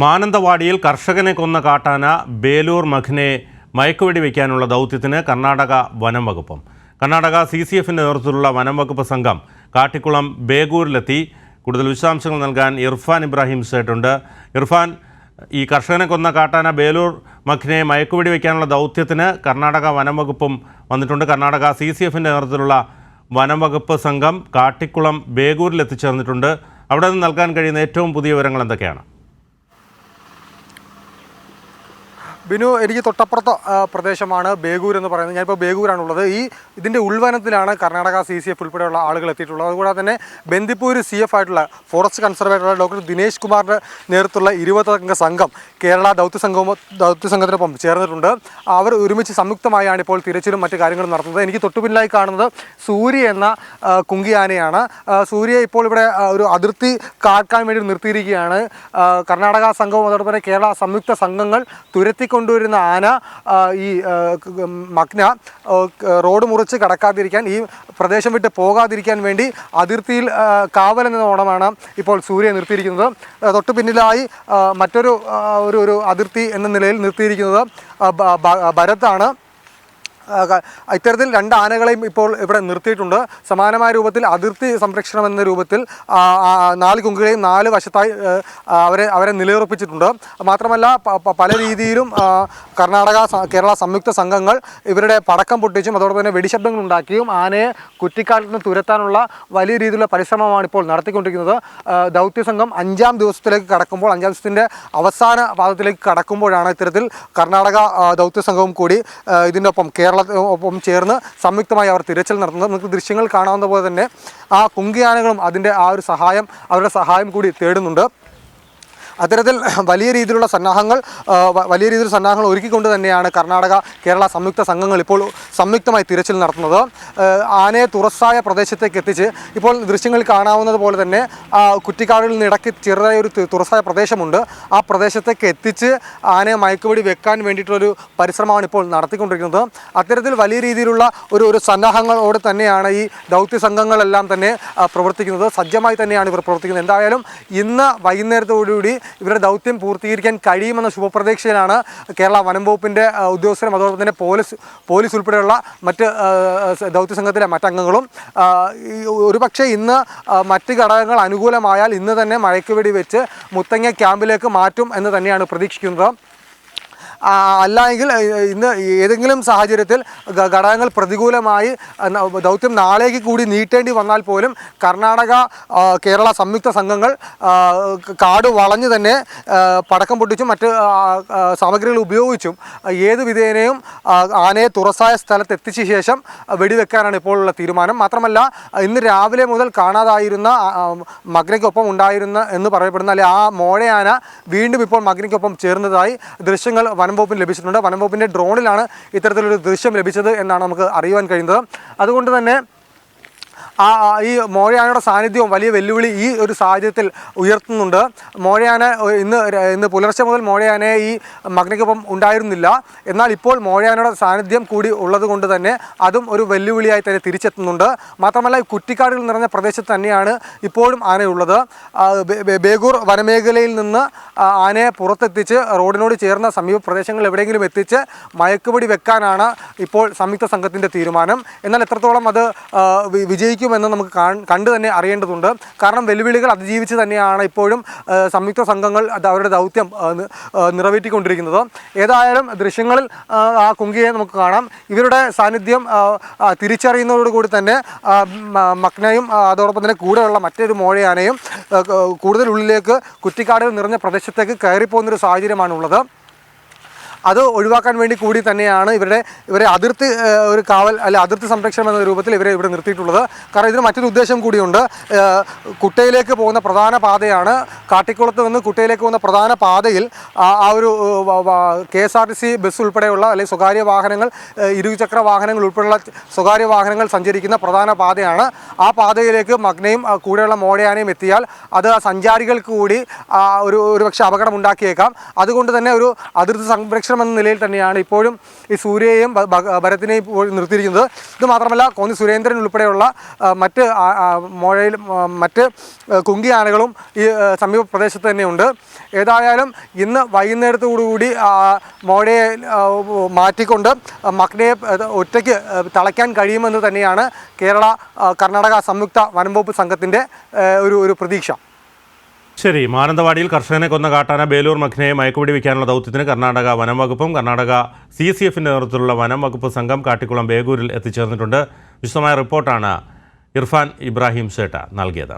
മാനന്തവാടിയിൽ കർഷകനെ കൊന്ന കാട്ടാന ബേലൂർ മഖനെ മയക്കുവെടി വയ്ക്കാനുള്ള ദൗത്യത്തിന് കർണാടക വനം വകുപ്പും കർണാടക CCFിൻ്റെ നേതൃത്വത്തിലുള്ള വനം വകുപ്പ് സംഘം കാട്ടിക്കുളം ബേഗൂരിലെത്തി. കൂടുതൽ വിശദാംശങ്ങൾ നൽകാൻ ഇർഫാൻ ഇബ്രാഹിം സേട്ടുണ്ട്. ഇർഫാൻ, ഈ കർഷകനെ കൊന്ന കാട്ടാന ബേലൂർ മഖനെ മയക്കുവെടി വയ്ക്കാനുള്ള ദൗത്യത്തിന് കർണാടക വനം വകുപ്പും വന്നിട്ടുണ്ട്. കർണാടക CCFിൻ്റെ നേതൃത്വത്തിലുള്ള വനം വകുപ്പ് സംഘം കാട്ടിക്കുളം ബേഗൂരിൽ എത്തിച്ചേർന്നിട്ടുണ്ട്. അവിടെ നിന്ന് നൽകാൻ കഴിയുന്ന ഏറ്റവും പുതിയ വിവരങ്ങൾ എന്തൊക്കെയാണ്? ബിനു, എനിക്ക് തൊട്ടപ്പുറത്തെ പ്രദേശമാണ് ബേഗൂർ എന്ന് പറയുന്നത്. ഞാനിപ്പോൾ ബേഗൂരാണുള്ളത്. ഇതിൻ്റെ ഉൾവനത്തിലാണ് കർണാടക CCF ഉൾപ്പെടെയുള്ള ആളുകൾ എത്തിയിട്ടുള്ളത്. അതുകൂടാതെ തന്നെ ബന്ദിപ്പൂർ CF ആയിട്ടുള്ള ഫോറസ്റ്റ് കൺസർവേറ്റർ ഡോക്ടർ ദിനേശ് കുമാറിൻ്റെ നേതൃത്വത്തിലുള്ള 20 അംഗ സംഘം കേരള ദൗത്യസംഘത്തിനൊപ്പം ചേർന്നിട്ടുണ്ട്. അവർ ഒരുമിച്ച് സംയുക്തമായാണ് ഇപ്പോൾ തിരച്ചിലും മറ്റു കാര്യങ്ങളും നടത്തുന്നത്. എനിക്ക് തൊട്ടുപിന്നിലായി കാണുന്നത് സൂര്യ എന്ന കുങ്കിയാനയാണ്. സൂര്യയെ ഇപ്പോൾ ഇവിടെ ഒരു അതിർത്തി കാക്കാൻ വേണ്ടി നിർത്തിയിരിക്കുകയാണ്. കർണാടക സംഘവും അതോടൊപ്പം തന്നെ കേരള സംയുക്ത സംഘങ്ങൾ തുരത്തിക്കൊണ്ടുവരുന്ന ആന ഈ മഗ്ന റോഡ് മുറിച്ച് കടക്കാതിരിക്കാൻ, ഈ പ്രദേശം വിട്ട് പോകാതിരിക്കാൻ വേണ്ടി അതിർത്തിയിൽ കാവലെന്നോണമാണ് ഇപ്പോൾ സൂര്യ നിർത്തിയിരിക്കുന്നത്. തൊട്ടു പിന്നിലായി മറ്റൊരു ഒരു അതിർത്തി എന്ന നിലയിൽ നിർത്തിയിരിക്കുന്നത് ഭരതാണ്. ഇത്തരത്തിൽ 2 ആനകളെയും ഇപ്പോൾ ഇവിടെ നിർത്തിയിട്ടുണ്ട്. സമാനമായ രൂപത്തിൽ അതിർത്തി സംരക്ഷണം എന്ന രൂപത്തിൽ 4 കുങ്കികളെയും 4 വശത്തായി അവരെ നിലയുറപ്പിച്ചിട്ടുണ്ട്. മാത്രമല്ല പല രീതിയിലും കേരള സംയുക്ത സംഘങ്ങൾ ഇവരുടെ പടക്കം പൊട്ടിച്ചും അതോടൊപ്പം തന്നെ വെടിശബ്ദങ്ങൾ ഉണ്ടാക്കിയും ആനയെ കുറ്റിക്കാട്ടിൽ നിന്ന് തുരത്താനുള്ള വലിയ രീതിയിലുള്ള പരിശ്രമമാണ് ഇപ്പോൾ നടത്തിക്കൊണ്ടിരിക്കുന്നത്. ദൗത്യസംഘം 5ാം ദിവസത്തിലേക്ക് കടക്കുമ്പോൾ, 5ാം ദിവസത്തിൻ്റെ അവസാന പാദത്തിലേക്ക് കടക്കുമ്പോഴാണ് ഇത്തരത്തിൽ കർണാടക ദൗത്യസംഘവും കൂടി ഇതിൻ്റെ ഒപ്പം ഒപ്പം ചേർന്ന് സംയുക്തമായി അവർ തിരച്ചിൽ നടത്തുന്നത്. നമുക്ക് ദൃശ്യങ്ങൾ കാണാവുന്ന പോലെ തന്നെ ആ കുങ്കിയാനകളും അവരുടെ സഹായം കൂടി തേടുന്നുണ്ട്. അത്തരത്തിൽ വലിയ രീതിയിലുള്ള സന്നാഹങ്ങൾ ഒരുക്കിക്കൊണ്ട് തന്നെയാണ് കേരള സംയുക്ത സംഘങ്ങൾ ഇപ്പോൾ സംയുക്തമായി തിരച്ചിൽ നടത്തുന്നത്. ആനയെ തുറസായ പ്രദേശത്തേക്ക് എത്തിച്ച്, ഇപ്പോൾ ദൃശ്യങ്ങളിൽ കാണാവുന്നത് പോലെ തന്നെ കുറ്റിക്കാടുകളിൽ നിന്ന് ഇടയ്ക്ക് ചെറുതായ ഒരു തുറസായ പ്രദേശമുണ്ട്. ആ പ്രദേശത്തേക്ക് എത്തിച്ച് ആനയെ മയക്കുവെടി വെക്കാൻ വേണ്ടിയിട്ടുള്ളൊരു പരിശ്രമമാണ് ഇപ്പോൾ നടത്തിക്കൊണ്ടിരിക്കുന്നത്. അത്തരത്തിൽ വലിയ രീതിയിലുള്ള ഒരു സന്നാഹങ്ങളോട് തന്നെയാണ് ഈ ദൗത്യ സംഘങ്ങളെല്ലാം തന്നെ പ്രവർത്തിക്കുന്നത്. സജ്ജമായി തന്നെയാണ് ഇവർ പ്രവർത്തിക്കുന്നത്. എന്തായാലും ഇന്ന് വൈകുന്നേരത്തോടുകൂടി ഇവരുടെ ദൗത്യം പൂർത്തീകരിക്കാൻ കഴിയുമെന്ന ശുഭപ്രതീക്ഷയിലാണ് കേരള വനം വകുപ്പിൻ്റെ ഉദ്യോഗസ്ഥരും അതോടൊപ്പം തന്നെ പോലീസ് ഉൾപ്പെടെയുള്ള മറ്റ് ദൗത്യസംഘത്തിലെ മറ്റംഗങ്ങളും. ഒരുപക്ഷെ ഇന്ന് മറ്റ് ഘടകങ്ങൾ അനുകൂലമായാൽ ഇന്ന് തന്നെ മയക്കുവെടി വെച്ച് മുത്തങ്ങ ക്യാമ്പിലേക്ക് മാറ്റും എന്ന് തന്നെയാണ് പ്രതീക്ഷിക്കുന്നത്. അല്ലായെങ്കിൽ ഇന്ന് ഏതെങ്കിലും സാഹചര്യത്തിൽ ഘടകങ്ങൾ പ്രതികൂലമായി ദൗത്യം നാളേക്ക് കൂടി നീട്ടേണ്ടി വന്നാൽ പോലും കേരള സംയുക്ത സംഘങ്ങൾ കാട് വളഞ്ഞു തന്നെ പടക്കം പൊട്ടിച്ചും മറ്റ് സാമഗ്രികൾ ഉപയോഗിച്ചും ഏത് വിധേനയും ആനയെ തുറസായ സ്ഥലത്ത് എത്തിച്ച ശേഷം വെടിവെക്കാനാണ് ഇപ്പോഴുള്ള തീരുമാനം. മാത്രമല്ല, ഇന്ന് രാവിലെ മുതൽ കാണാതായിരുന്ന മഗ്നയ്ക്കൊപ്പം ഉണ്ടായിരുന്ന എന്ന് പറയപ്പെടുന്ന ആ മോഴയാന വീണ്ടും ഇപ്പോൾ മഗ്നയ്ക്കൊപ്പം ചേർന്നതായി ദൃശ്യങ്ങൾ വനം വകുപ്പിന് ലഭിച്ചിട്ടുണ്ട്. വനം വകുപ്പിൻ്റെ ഡ്രോണിലാണ് ഇത്തരത്തിലൊരു ദൃശ്യം ലഭിച്ചത് എന്നാണ് നമുക്ക് അറിയുവാൻ കഴിയുന്നത്. അതുകൊണ്ട് തന്നെ ഈ മോഴയാനയുടെ സാന്നിധ്യവും വലിയ വെല്ലുവിളി ഈ ഒരു സാഹചര്യത്തിൽ ഉയർത്തുന്നുണ്ട്. മോഴയാന ഇന്ന് പുലർച്ചെ മുതൽ മോഴയാനയെ ഈ മഗ്നയ്ക്കൊപ്പം ഉണ്ടായിരുന്നില്ല. എന്നാൽ ഇപ്പോൾ മോഴയാനയുടെ സാന്നിധ്യം കൂടി ഉള്ളത് കൊണ്ട് തന്നെ അതും ഒരു വെല്ലുവിളിയായി തന്നെ തിരിച്ചെത്തുന്നുണ്ട്. മാത്രമല്ല, കുറ്റിക്കാടുകൾ നിറഞ്ഞ പ്രദേശത്ത് തന്നെയാണ് ഇപ്പോഴും ആനയുള്ളത്. ബേഗൂർ വനമേഖലയിൽ നിന്ന് ആനയെ പുറത്തെത്തിച്ച് റോഡിനോട് ചേർന്ന സമീപ പ്രദേശങ്ങളിൽ എവിടെയെങ്കിലും എത്തിച്ച് മയക്കുവെടി വെക്കാനാണ് ഇപ്പോൾ സംയുക്ത സംഘത്തിൻ്റെ തീരുമാനം. എന്നാൽ എത്രത്തോളം അത് വിജയിക്കും എന്ന് നമുക്ക് കണ്ടു തന്നെ അറിയേണ്ടതുണ്ട്. കാരണം വെല്ലുവിളികൾ അതിജീവിച്ച് തന്നെയാണ് ഇപ്പോഴും സംയുക്ത സംഘങ്ങൾ അവരുടെ ദൗത്യം നിറവേറ്റിക്കൊണ്ടിരിക്കുന്നത്. ഏതായാലും ദൃശ്യങ്ങളിൽ ആ കുങ്കിയെ നമുക്ക് കാണാം. ഇവരുടെ സാന്നിധ്യം തിരിച്ചറിയുന്നതോടുകൂടി തന്നെ മഗ്നയും അതോടൊപ്പം തന്നെ കൂടെയുള്ള മറ്റൊരു മോഴയാനയും കൂടുതൽ ഉള്ളിലേക്ക് കുറ്റിക്കാടുകൾ നിറഞ്ഞ പ്രദേശത്തേക്ക് കയറിപ്പോകുന്നൊരു സാഹചര്യമാണുള്ളത്. അത് ഒഴിവാക്കാൻ വേണ്ടി കൂടി തന്നെയാണ് ഇവരെ അതിർത്തി അതിർത്തി സംരക്ഷണം എന്ന രൂപത്തിൽ ഇവിടെ നിർത്തിയിട്ടുള്ളത്. കാരണം ഇതിന് മറ്റൊരു ഉദ്ദേശം കൂടിയുണ്ട്. കുട്ടയിലേക്ക് പോകുന്ന പ്രധാന പാതയാണ്. കാട്ടിക്കുളത്ത് നിന്ന് കുട്ടയിലേക്ക് പോകുന്ന പ്രധാന പാതയിൽ ആ ഒരു KSRTC ബസ് ഉൾപ്പെടെയുള്ള അല്ലെങ്കിൽ സ്വകാര്യ വാഹനങ്ങൾ, ഇരുചക്ര വാഹനങ്ങൾ ഉൾപ്പെടെയുള്ള സ്വകാര്യ വാഹനങ്ങൾ സഞ്ചരിക്കുന്ന പ്രധാന പാതയാണ്. ആ പാതയിലേക്ക് മഗ്നയും കൂടെയുള്ള മോഴയാനയും എത്തിയാൽ അത് സഞ്ചാരികൾക്ക് കൂടി ഒരുപക്ഷെ അപകടം ഉണ്ടാക്കിയേക്കാം. അതുകൊണ്ട് തന്നെ ഒരു അതിർത്തി സംരക്ഷണം സംരക്ഷണം എന്ന നിലയിൽ തന്നെയാണ് ഇപ്പോഴും ഈ സൂര്യയെയും ഭരത്തിനെയും ഇപ്പോൾ നിർത്തിയിരിക്കുന്നത്. ഇത് മാത്രമല്ല കോന്നി സുരേന്ദ്രൻ ഉൾപ്പെടെയുള്ള മറ്റ് മോഴയിൽ മറ്റ് കുങ്കി ആനകളും ഈ സമീപ പ്രദേശത്ത് തന്നെയുണ്ട്. ഏതായാലും ഇന്ന് വൈകുന്നേരത്തോടുകൂടി മോഴയെ മാറ്റിക്കൊണ്ട് മഗ്നയെ ഒറ്റയ്ക്ക് തളയ്ക്കാൻ കഴിയുമെന്ന് തന്നെയാണ് കർണാടക സംയുക്ത വനംവകുപ്പ് സംഘത്തിൻ്റെ ഒരു പ്രതീക്ഷ. ശരി, മാനന്തവാടിയിൽ കർഷകനെ കൊന്ന കാട്ടാന ബേലൂർ മഖ്നയെ മയക്കുപിടി വയ്ക്കാനുള്ള ദൗത്യത്തിന് കർണാടക വനം വകുപ്പും കർണാടക CCFിൻ്റെ നേതൃത്വത്തിലുള്ള വനം വകുപ്പ് സംഘം കാട്ടിക്കുളം ബേഗൂരിൽ എത്തിച്ചേർന്നിട്ടുണ്ട്. വിശദമായ റിപ്പോർട്ടാണ് ഇർഫാൻ ഇബ്രാഹിം സേട്ട നൽകിയത്.